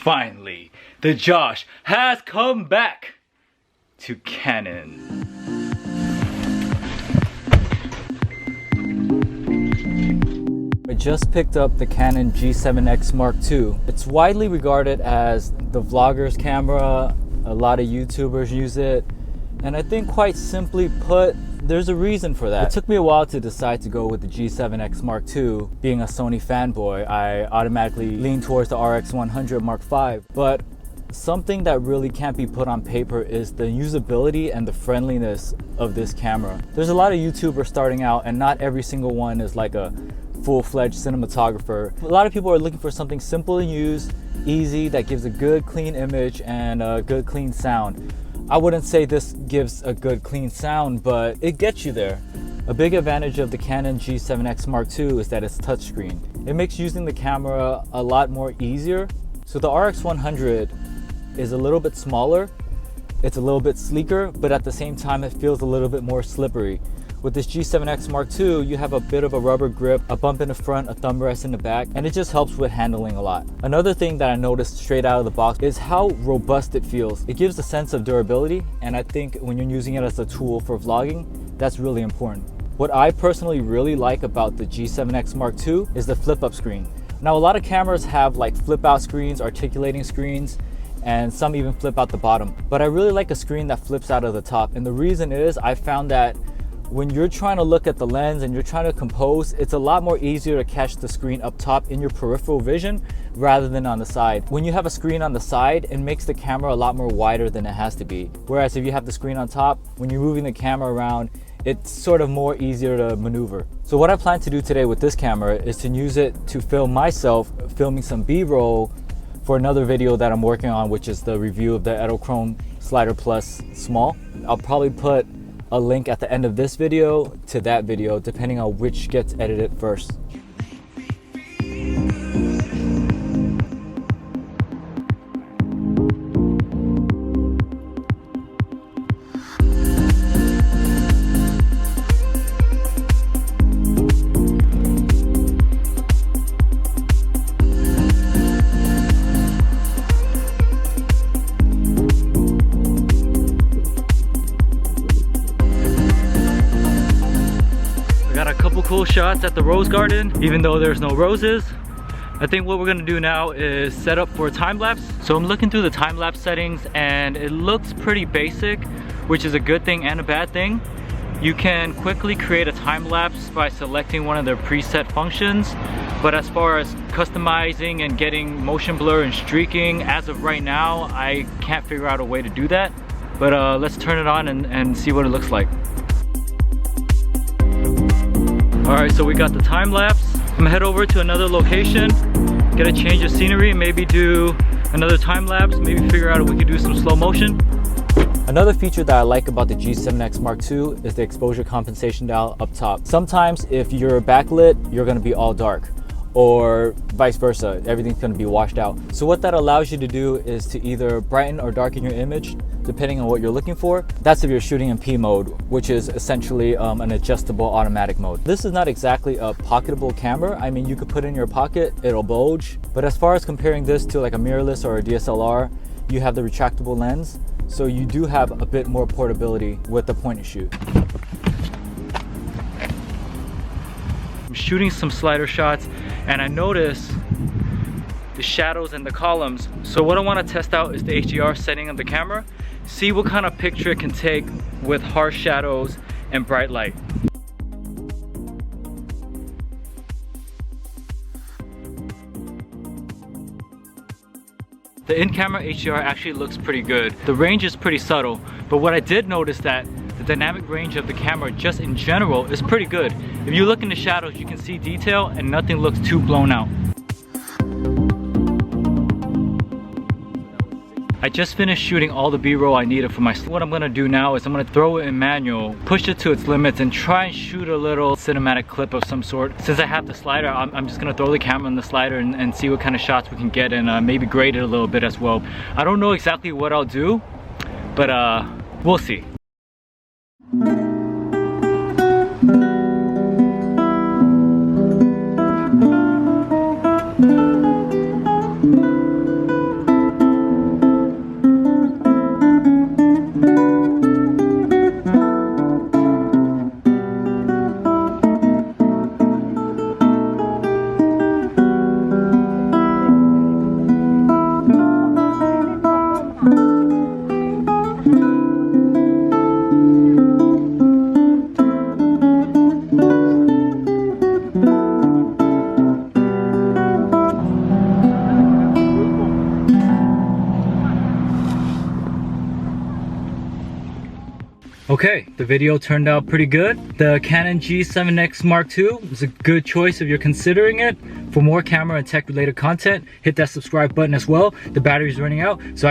Finally, the Josh has come back to Canon. I just picked up the Canon G7x Mark II. It's widely regarded as the vlogger's camera. A lot of YouTubers use it. And I think, quite simply put, there's a reason for that. It took me a while to decide to go with the G7x Mark II. Being a Sony fanboy, I automatically leaned towards the RX100 Mark V. But something that really can't be put on paper is the usability and the friendliness of this camera. There's a lot of YouTubers starting out, and not every single one is like a full-fledged cinematographer. A lot of people are looking for something simple to use, easy, that gives a good clean image and a good clean sound. I wouldn't say this gives a good clean sound, but it gets you there. A big advantage of the Canon G7x Mark II is that it's touchscreen. It makes using the camera a lot more easier. So the RX100 is a little bit smaller, it's a little bit sleeker, but at the same time it feels a little bit more slippery. With this G7x Mark II, you have a bit of a rubber grip, a bump in the front, a thumb rest in the back, and it just helps with handling a lot. Another thing that I noticed straight out of the box is how robust it feels. It gives a sense of durability, and I think when you're using it as a tool for vlogging, that's really important. What I personally really like about the G7x Mark II is the flip-up screen. Now, a lot of cameras have like flip-out screens, articulating screens, and some even flip out the bottom. But I really like a screen that flips out of the top, and the reason is I found that when you're trying to look at the lens and you're trying to compose, it's a lot more easier to catch the screen up top in your peripheral vision rather than on the side. When you have a screen on the side, it makes the camera a lot more wider than it has to be. Whereas if you have the screen on top, when you're moving the camera around, it's sort of more easier to maneuver. So what I plan to do today with this camera is to use it to film myself filming some B-roll for another video that I'm working on, which is the review of the Edelkrone Slider Plus Small. I'll probably put a link at the end of this video to that video, depending on which gets edited first. Cool shots at the rose garden, even though there's no roses. I think what we're gonna do now is set up for a time-lapse. So I'm looking through the time-lapse settings and it looks pretty basic, which is a good thing and a bad thing. You can quickly create a time-lapse by selecting one of their preset functions, but as far as customizing and getting motion blur and streaking, as of right now, I can't figure out a way to do that. But let's turn it on and see what it looks like. Alright, so we got the time lapse. I'm gonna head over to another location, get a change of scenery, maybe do another time lapse, maybe figure out if we could do some slow motion. Another feature that I like about the G7x Mark II is the exposure compensation dial up top. Sometimes if you're backlit, you're gonna be all dark, or vice versa, everything's gonna be washed out. So what that allows you to do is to either brighten or darken your image, depending on what you're looking for. That's if you're shooting in P mode, which is essentially an adjustable automatic mode. This is not exactly a pocketable camera. I mean, you could put it in your pocket, it'll bulge. But as far as comparing this to like a mirrorless or a DSLR, you have the retractable lens. So you do have a bit more portability with the point and shoot. I'm shooting some slider shots and I notice the shadows and the columns. So what I want to test out is the HDR setting of the camera. See what kind of picture it can take with harsh shadows and bright light. The in-camera HDR actually looks pretty good. The range is pretty subtle, but what I did notice that the dynamic range of the camera just in general is pretty good. If you look in the shadows, you can see detail and nothing looks too blown out. I just finished shooting all the B-roll I needed for my. What I'm gonna do now is I'm gonna throw it in manual, push it to its limits, and try and shoot a little cinematic clip of some sort. Since I have the slider, I'm just gonna throw the camera on the slider and see what kind of shots we can get, and maybe grade it a little bit as well. I don't know exactly what I'll do, but we'll see. Okay, the video turned out pretty good. The Canon G7X Mark II is a good choice if you're considering it. For more camera and tech related content, hit that subscribe button as well. The battery's running out, so